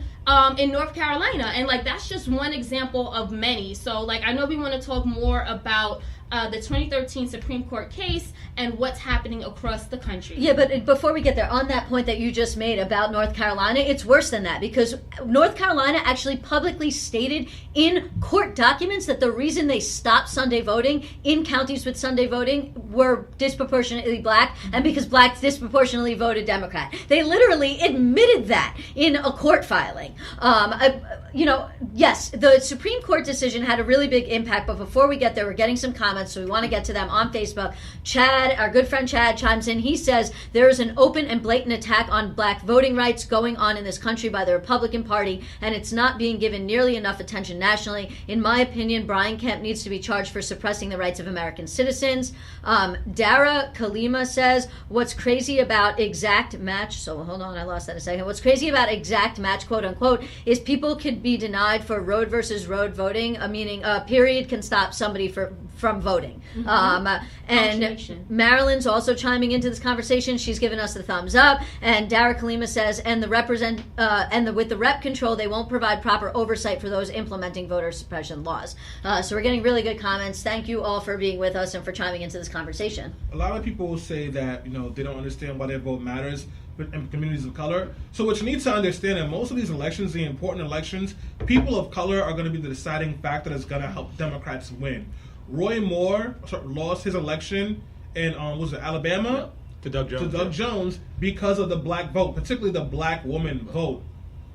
B: in North Carolina. And like, that's just one example of many. So like, I know we want to talk more about the 2013 Supreme Court case and what's happening across the country.
C: Yeah, but before we get there, on that point that you just made about North Carolina, it's worse than that, because North Carolina actually publicly stated in court documents that the reason they stopped Sunday voting in counties with Sunday voting were disproportionately black, and because blacks disproportionately voted Democrat. They literally admitted that in a court filing. Yes, the Supreme Court decision had a really big impact, but before we get there, we're getting some comments, so we want to get to them on Facebook. Chad, our good friend Chad, chimes in. He says, there is an open and blatant attack on black voting rights going on in this country by the Republican Party, and it's not being given nearly enough attention nationally. In my opinion, Brian Kemp needs to be charged for suppressing the rights of American citizens. Dara Kalima says, what's crazy about exact match, so hold on, I lost that a second. What's crazy about exact match, quote unquote, is people could be denied for road versus road voting, meaning a period can stop somebody from voting. And Marilyn's also chiming into this conversation. She's given us the thumbs up. And Dara Kalima says, with the rep control, they won't provide proper oversight for those implementing voter suppression laws. So we're getting really good comments. Thank you all for being with us and for chiming into this conversation.
E: A lot of people will say that they don't understand why their vote matters in communities of color. So what you need to understand, in most of these elections, the important elections, people of color are going to be the deciding factor that's going to help Democrats win. Roy Moore lost his election in Alabama.
D: to Doug Jones
E: because of the black vote, particularly the black woman vote.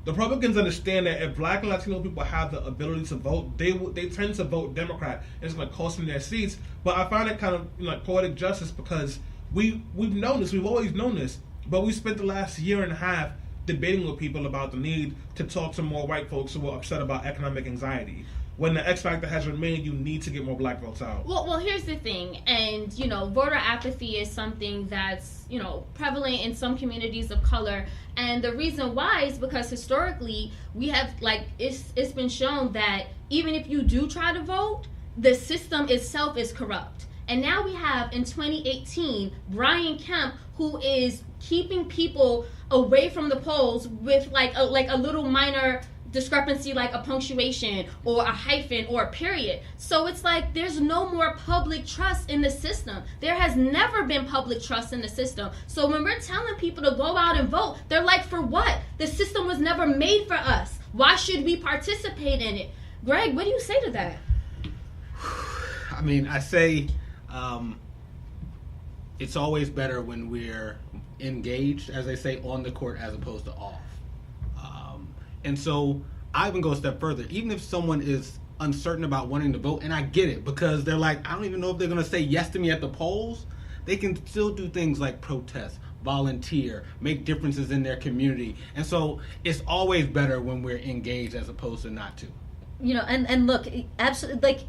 E: The Republicans understand that if black and Latino people have the ability to vote, they tend to vote Democrat. It's going to cost them their seats. But I find it kind of like poetic justice because we've known this. We've always known this. But we spent the last year and a half debating with people about the need to talk to more white folks who are upset about economic anxiety. When the X factor has remained, you need to get more black votes out.
B: Well, here's the thing, and voter apathy is something that's prevalent in some communities of color, and the reason why is because historically we have it's been shown that even if you do try to vote, the system itself is corrupt. And now we have in 2018 Brian Kemp, who is keeping people away from the polls with like a little minor discrepancy, like a punctuation or a hyphen or a period. So it's like there's no more public trust in the system. There has never been public trust in the system. So when we're telling people to go out and vote, they're like, for what? The system was never made for us. Why should we participate in it? Greg, what do you say to that?
D: I mean, I say it's always better when we're engaged, as they say, on the court as opposed to off. And so I even go a step further. Even if someone is uncertain about wanting to vote, and I get it, because they're like, I don't even know if they're going to say yes to me at the polls, they can still do things like protest, volunteer, make differences in their community. And so it's always better when we're engaged as opposed to not to.
C: And look, absolutely, like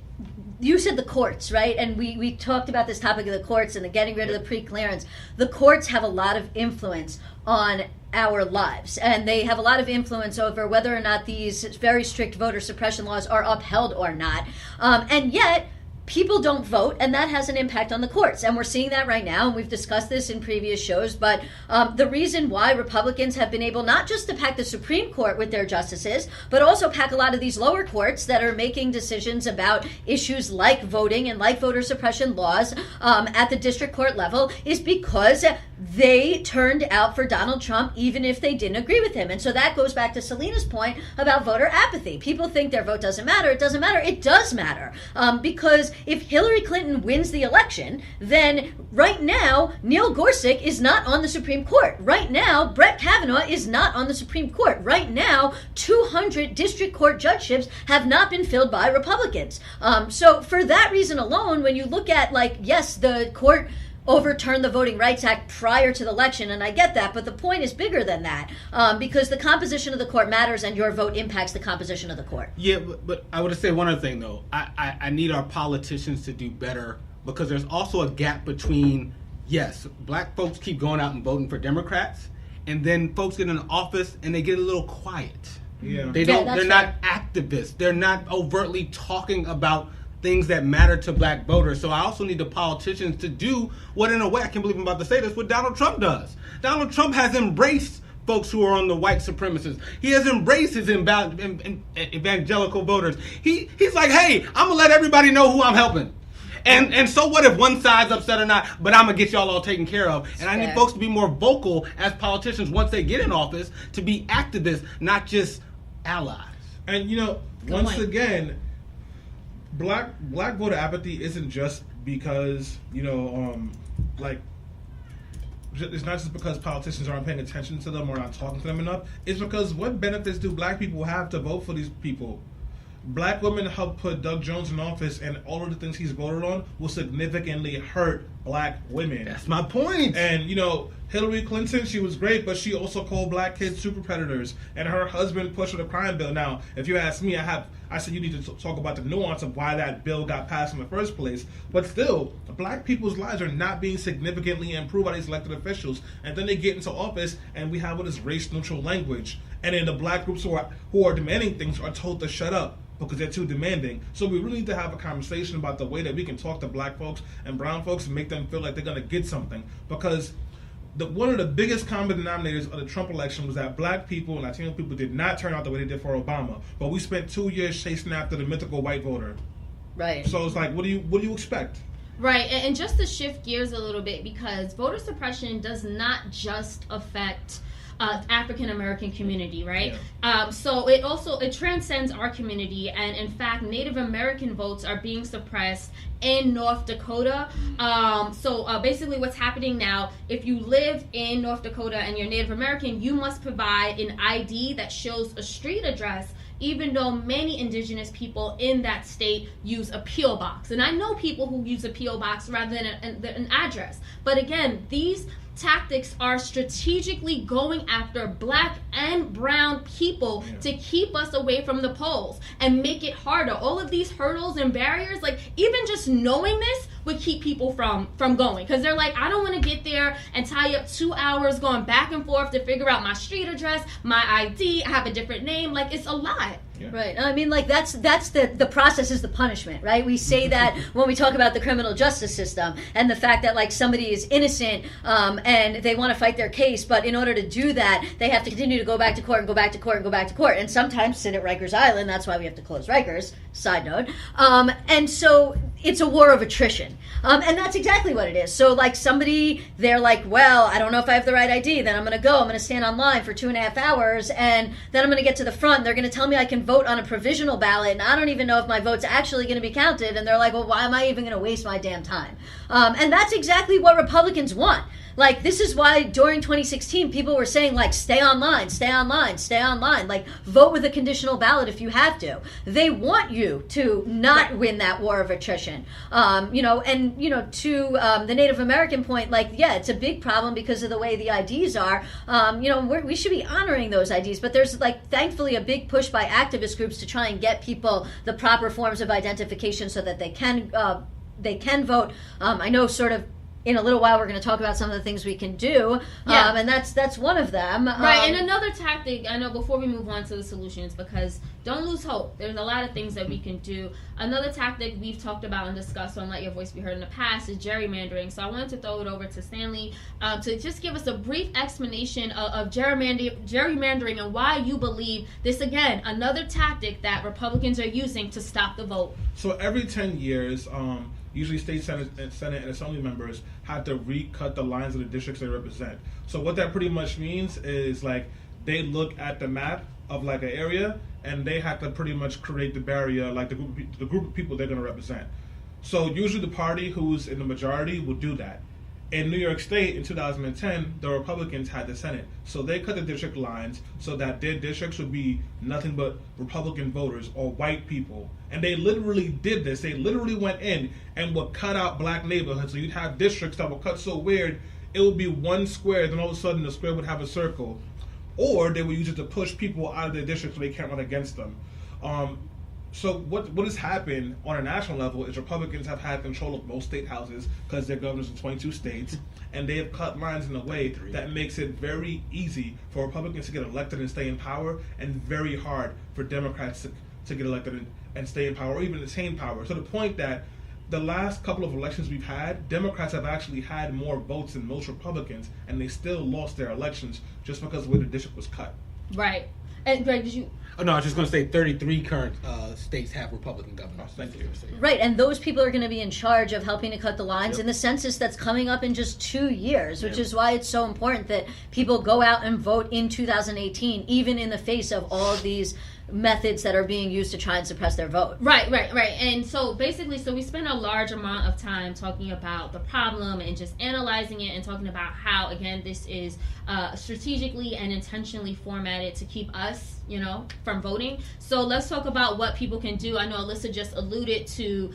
C: you said, the courts, right? And we talked about this topic of the courts and the getting rid of the pre-clearance. The courts have a lot of influence on our lives, and they have a lot of influence over whether or not these very strict voter suppression laws are upheld or not. And yet, people don't vote, and that has an impact on the courts. And we're seeing that right now, and we've discussed this in previous shows. But the reason why Republicans have been able not just to pack the Supreme Court with their justices, but also pack a lot of these lower courts that are making decisions about issues like voting and like voter suppression laws at the district court level is because they turned out for Donald Trump even if they didn't agree with him. And so that goes back to Selena's point about voter apathy. People think their vote doesn't matter. It doesn't matter. It does matter. Because if Hillary Clinton wins the election, then right now, Neil Gorsuch is not on the Supreme Court. Right now, Brett Kavanaugh is not on the Supreme Court. Right now, 200 district court judgeships have not been filled by Republicans. So for that reason alone, when you look at, yes, the court overturned the Voting Rights Act prior to the election, and I get that, but the point is bigger than that, because the composition of the court matters and your vote impacts the composition of the court.
D: Yeah, but I would say one other thing, though. I need our politicians to do better, because there's also a gap between, yes, black folks keep going out and voting for Democrats, and then folks get in office and they get a little quiet.
E: Yeah.
D: They're not activists. They're not overtly talking about things that matter to black voters. So I also need the politicians to do what, in a way, I can't believe I'm about to say this, what Donald Trump does. Donald Trump has embraced folks who are on the white supremacists. He has embraced his evangelical voters. He's like, hey, I'm going to let everybody know who I'm helping. And so what if one side's upset or not, but I'm going to get y'all all taken care of. And I need folks to be more vocal as politicians once they get in office, to be activists, not just allies.
E: And, once again, Black voter apathy isn't just because, it's not just because politicians aren't paying attention to them or not talking to them enough. It's because what benefits do black people have to vote for these people? Black women helped put Doug Jones in office, and all of the things he's voted on will significantly hurt black women.
D: That's my point.
E: And, Hillary Clinton, she was great, but she also called black kids super predators, and her husband pushed for the crime bill. Now, if you ask me, I said you need to talk about the nuance of why that bill got passed in the first place. But still, black people's lives are not being significantly improved by these elected officials. And then they get into office, and we have all this race-neutral language. And then the black groups who are demanding things are told to shut up because they're too demanding. So we really need to have a conversation about the way that we can talk to black folks and brown folks and make them feel like they're going to get something. Because one of the biggest common denominators of the Trump election was that black people and Latino people did not turn out the way they did for Obama. But we spent 2 years chasing after the mythical white voter.
C: Right.
E: So it's like, what do you expect?
B: Right, and just to shift gears a little bit, because voter suppression does not just affect African American community, right?
E: Yeah.
B: So it transcends our community, and in fact, Native American votes are being suppressed in North Dakota. So basically what's happening now, if you live in North Dakota and you're Native American, you must provide an ID that shows a street address, even though many indigenous people in that state use a P.O. box. And I know people who use a P.O. box rather than an address. But again, these tactics are strategically going after black and brown people to keep us away from the polls and make it harder. All of these hurdles and barriers, like even just knowing this would keep people from going, because they're like, I don't want to get there and tie up 2 hours going back and forth to figure out my street address, my ID, I have a different name. Like, it's a lot.
E: Yeah.
C: Right. I mean, like, that's the process is the punishment, right? We say that when we talk about the criminal justice system and the fact that, like, somebody is innocent and they want to fight their case, but in order to do that, they have to continue to go back to court and go back to court and go back to court, and sometimes sit at Rikers Island. That's why we have to close Rikers, side note. And so it's a war of attrition. And that's exactly what it is. So, like, somebody, they're like, well, I don't know if I have the right ID. Then I'm going to stand online for 2.5 hours, and then I'm going to get to the front, and they're going to tell me I can vote on a provisional ballot, and I don't even know if my vote's actually going to be counted. And they're like, well, why am I even going to waste my damn time? And that's exactly what Republicans want. Like, this is why during 2016, people were saying, like, stay online, stay online, stay online. Like, vote with a conditional ballot if you have to. They want you to not win that war of attrition. To the Native American point, like, yeah, it's a big problem because of the way the IDs are. We should be honoring those IDs, but there's, like, thankfully a big push by activist groups to try and get people the proper forms of identification so that they can vote. I know sort of in a little while we're going to talk about some of the things we can do, and that's one of them.
B: Right, and another tactic, I know before we move on to the solutions, because don't lose hope. There's a lot of things that we can do. Another tactic we've talked about and discussed on Let Your Voice Be Heard in the past is gerrymandering. So I wanted to throw it over to Stanley to just give us a brief explanation of gerrymandering and why you believe this, again, another tactic that Republicans are using to stop the vote.
E: So every 10 years, usually state Senate and Assembly members have to recut the lines of the districts they represent. So what that pretty much means is, like, they look at the map of, like, an area, and they have to pretty much create the barrier, like the group of people they're going to represent. So usually the party who's in the majority will do that. In New York State in 2010, the Republicans had the Senate. So they cut the district lines so that their districts would be nothing but Republican voters or white people. And they literally did this. They literally went in and would cut out black neighborhoods. So you'd have districts that were cut so weird, it would be one square, then all of a sudden the square would have a circle. Or they would use it to push people out of their district so they can't run against them. So what has happened on a national level is Republicans have had control of most state houses because they're governors in 22 states, and they have cut lines in a way that makes it very easy for Republicans to get elected and stay in power, and very hard for Democrats to get elected and stay in power, or even attain power. To the point that the last couple of elections we've had, Democrats have actually had more votes than most Republicans, and they still lost their elections just because of the way the district was cut.
B: Right. And Greg, did you...
D: Oh, no, I was just going to say 33 current states have Republican governors.
E: Thank you.
C: Right, and those people are going to be in charge of helping to cut the lines in the census that's coming up in just 2 years, which is why it's so important that people go out and vote in 2018, even in the face of all of these methods that are being used to try and suppress their vote.
B: Right. And so basically, we spend a large amount of time talking about the problem and just analyzing it and talking about how, again, this is strategically and intentionally formatted to keep us, from voting. So let's talk about what people can do. I know Alyssa just alluded to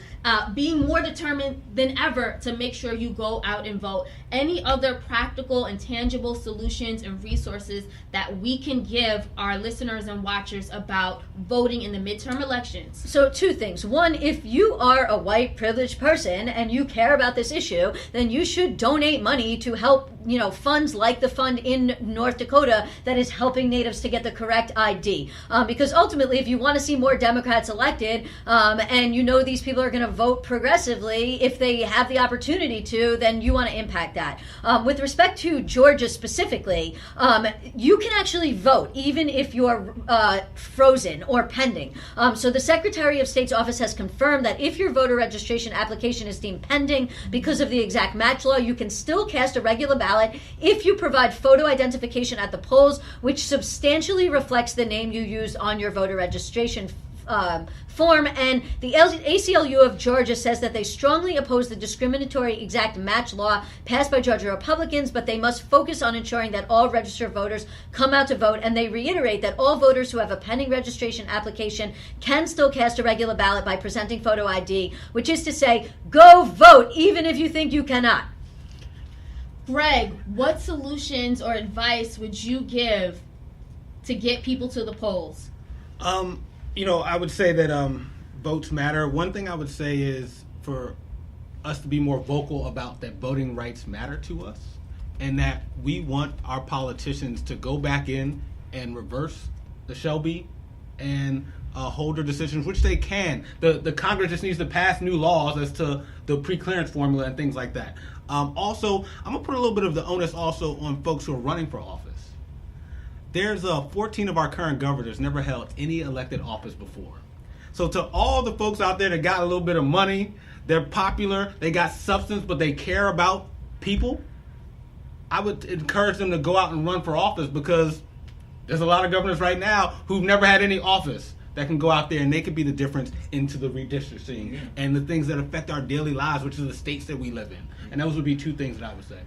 B: being more determined than ever to make sure you go out and vote. Any other practical and tangible solutions and resources that we can give our listeners and watchers about voting in the midterm elections?
C: So 2 things. One, if you are a white privileged person and you care about this issue, then you should donate money to help, funds like the fund in North Dakota that is helping natives to get the correct ID. Because ultimately, if you want to see more Democrats elected, and these people are going to vote progressively, if they have the opportunity to, then you want to impact that. With respect to Georgia specifically, you can actually vote, even if you're frozen frozen or pending. So the Secretary of State's office has confirmed that if your voter registration application is deemed pending because of the exact match law, you can still cast a regular ballot if you provide photo identification at the polls, which substantially reflects the name you used on your voter registration form. And the ACLU of Georgia says that they strongly oppose the discriminatory exact match law passed by Georgia Republicans, but they must focus on ensuring that all registered voters come out to vote. And they reiterate that all voters who have a pending registration application can still cast a regular ballot by presenting photo ID, which is to say, go vote even if you think you cannot.
B: Greg, what solutions or advice would you give to get people to the polls?
D: I would say that votes matter. One thing I would say is for us to be more vocal about that voting rights matter to us, and that we want our politicians to go back in and reverse the Shelby and hold their decisions, which they can. The Congress just needs to pass new laws as to the pre-clearance formula and things like that. Also, I'm going to put a little bit of the onus also on folks who are running for office. There's 14 of our current governors never held any elected office before. So to all the folks out there that got a little bit of money, they're popular, they got substance, but they care about people, I would encourage them to go out and run for office, because there's a lot of governors right now who've never had any office that can go out there and they could be the difference into the redistricting and the things that affect our daily lives, which is the states that we live in. And those would be two things that I would say.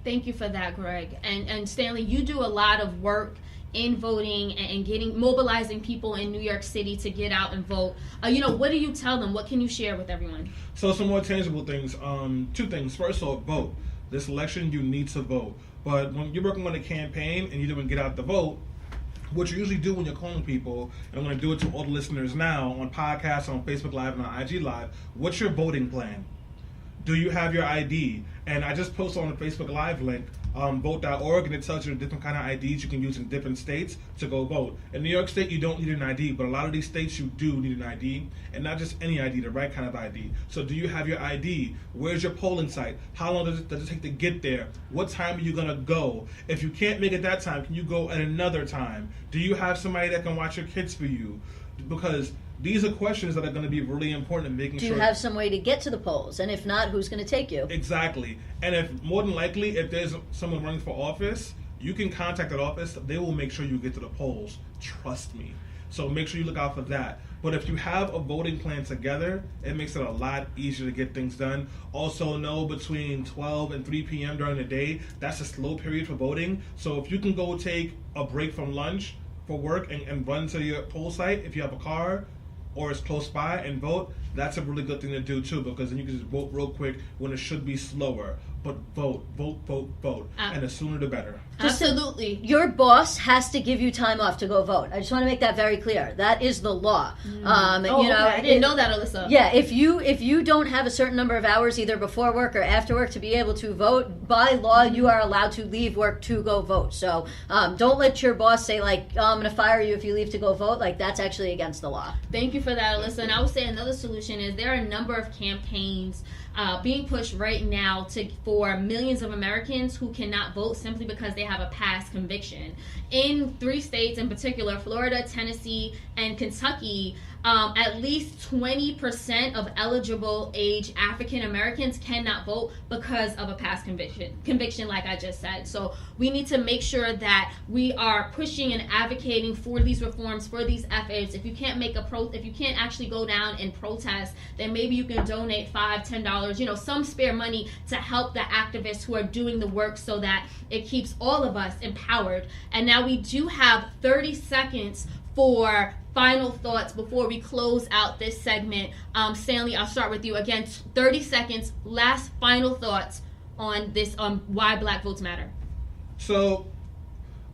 B: Thank you for that, Greg. And Stanley, you do a lot of work in voting and mobilizing people in New York City to get out and vote. What do you tell them? What can you share with everyone?
E: So some more tangible things. Two things. First of all, vote. This election, you need to vote. But when you're working on a campaign and you don't get out the vote, what you usually do when you're calling people, and I'm going to do it to all the listeners now on podcasts, on Facebook Live, and on IG Live, what's your voting plan? Do you have your ID? And I just posted on the Facebook Live link, vote.org, and it tells you the different kind of IDs you can use in different states to go vote. In New York State, you don't need an ID, but a lot of these states, you do need an ID, and not just any ID, the right kind of ID. So do you have your ID? Where's your polling site? How long does it take to get there? What time are you going to go? If you can't make it that time, can you go at another time? Do you have somebody that can watch your kids for you? Because these are questions that are going to be really important in making sure.
C: Do you have some way to get to the polls? And if not, who's going to take you?
E: Exactly. And if more than likely, if there's someone running for office, you can contact that office. They will make sure you get to the polls. Trust me. So make sure you look out for that. But if you have a voting plan together, it makes it a lot easier to get things done. Also know between 12 and 3 p.m. during the day, that's a slow period for voting. So if you can go take a break from lunch for work and run to your poll site if you have a car, or it's close by, and vote, that's a really good thing to do too, because then you can just vote real quick when it should be slower. But vote. And the sooner the better.
B: Absolutely.
C: Your boss has to give you time off to go vote. I just want to make that very clear. That is the law.
B: Okay. I didn't know that, Alyssa.
C: Yeah, if you don't have a certain number of hours either before work or after work to be able to vote, by law you are allowed to leave work to go vote. So don't let your boss say like, oh, I'm going to fire you if you leave to go vote. Like, that's actually against the law.
B: Thank you for that, Alyssa. And I would say another solution is there are a number of campaigns being pushed right now for millions of Americans who cannot vote simply because they have a past conviction. In 3 states in particular, Florida, Tennessee, and Kentucky, at least 20% of eligible age African Americans cannot vote because of a past conviction, like I just said. So we need to make sure that we are pushing and advocating for these reforms, for these efforts. If you can't if you can't actually go down and protest, then maybe you can donate $5, $10, some spare money to help the activists who are doing the work so that it keeps all of us empowered. And now we do have 30 seconds for final thoughts before we close out this segment. Stanley, I'll start with you. Again, 30 seconds, last final thoughts on this, why Black votes matter.
E: So,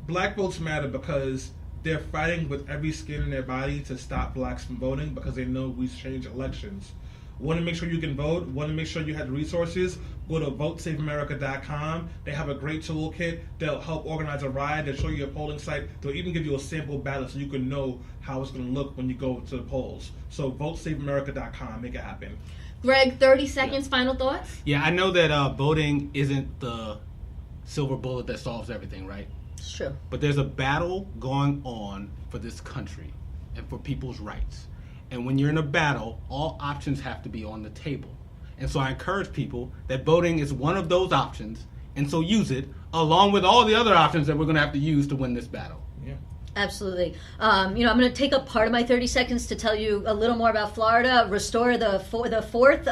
E: Black votes matter because they're fighting with every skin in their body to stop blacks from voting, because they know we change elections. Want to make sure you can vote? Want to make sure you have the resources? Go to VoteSaveAmerica.com. They have a great toolkit. They'll help organize a ride. They'll show you a polling site. They'll even give you a sample ballot so you can know how it's going to look when you go to the polls. So VoteSaveAmerica.com. Make it happen.
B: Greg, 30 seconds, final thoughts?
D: Yeah, I know that voting isn't the silver bullet that solves everything, right?
C: It's true.
D: But there's a battle going on for this country. and for people's rights. And when you're in a battle, all options have to be on the table. And so I encourage people that voting is one of those options, and so use it along with all the other options that we're going to have to use to win this battle.
E: Yeah.
C: Absolutely. I'm going to take up part of my 30 seconds to tell you a little more about Florida. Restore the Fourth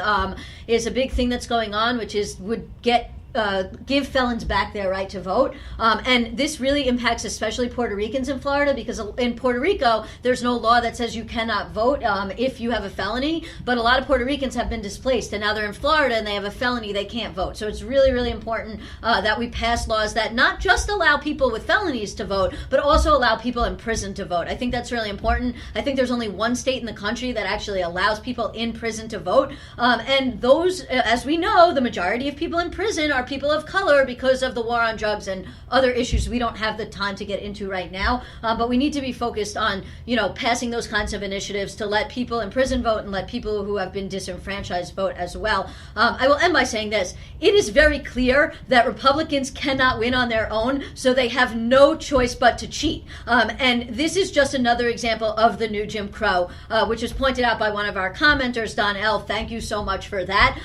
C: is a big thing that's going on, which would give felons back their right to vote. And this really impacts especially Puerto Ricans in Florida, because in Puerto Rico, there's no law that says you cannot vote if you have a felony. But a lot of Puerto Ricans have been displaced, and now they're in Florida and they have a felony, they can't vote. So it's really, really important that we pass laws that not just allow people with felonies to vote, but also allow people in prison to vote. I think that's really important. I think there's only one state in the country that actually allows people in prison to vote. And those, as we know, the majority of people in prison are people of color because of the war on drugs and other issues we don't have the time to get into right now. But we need to be focused on, passing those kinds of initiatives to let people in prison vote and let people who have been disenfranchised vote as well. I will end by saying this. It is very clear that Republicans cannot win on their own, so they have no choice but to cheat. And this is just another example of the new Jim Crow, which was pointed out by one of our commenters, Don L. Thank you so much for that.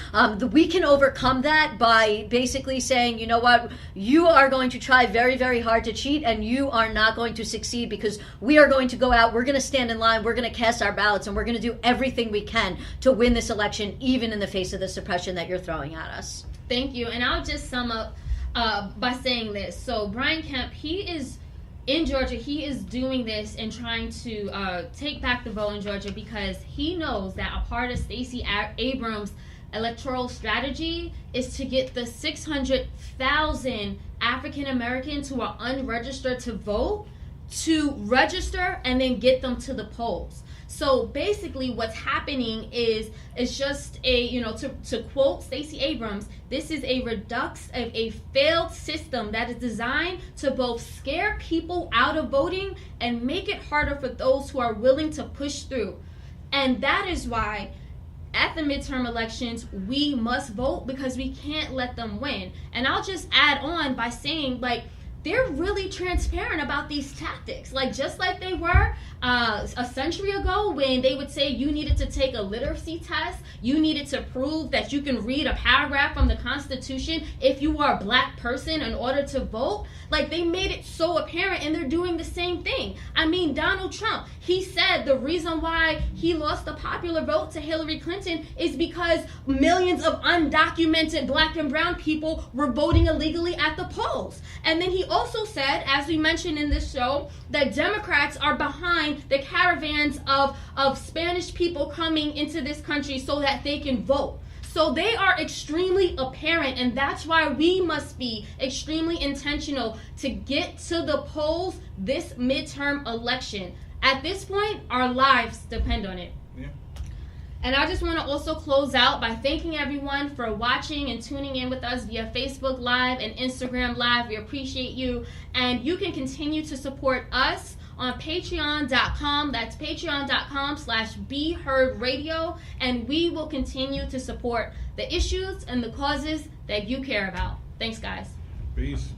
C: We can overcome that by basically saying, you know what, you are going to try very, very hard to cheat, and you are not going to succeed, because we are going to go out, we're going to stand in line, we're going to cast our ballots, and we're going to do everything we can to win this election, even in the face of the suppression that you're throwing at us.
B: Thank you. And I'll just sum up by saying this. So Brian Kemp, he is in Georgia. He is doing this and trying to take back the vote in Georgia, because he knows that a part of Stacey Abrams' electoral strategy is to get the 600,000 African Americans who are unregistered to vote to register and then get them to the polls. So basically what's happening is it's just to quote Stacey Abrams, this is a redux of a failed system that is designed to both scare people out of voting and make it harder for those who are willing to push through. And that is why at the midterm elections, we must vote, because we can't let them win. And I'll just add on by saying, they're really transparent about these tactics. Just like they were a century ago, when they would say you needed to take a literacy test, you needed to prove that you can read a paragraph from the Constitution if you are a black person in order to vote. They made it so apparent, and they're doing the same thing. I mean, Donald Trump, he said the reason why he lost the popular vote to Hillary Clinton is because millions of undocumented black and brown people were voting illegally at the polls. And then he also said, as we mentioned in this show, that Democrats are behind the caravans of Spanish people coming into this country so that they can vote. So they are extremely apparent, and that's why we must be extremely intentional to get to the polls this midterm election. At this point, our lives depend on it.
E: Yeah.
B: And I just want to also close out by thanking everyone for watching and tuning in with us via Facebook Live and Instagram Live. We appreciate you. And you can continue to support us on patreon.com. That's patreon.com/BeHeardRadio. And we will continue to support the issues and the causes that you care about. Thanks, guys.
E: Peace.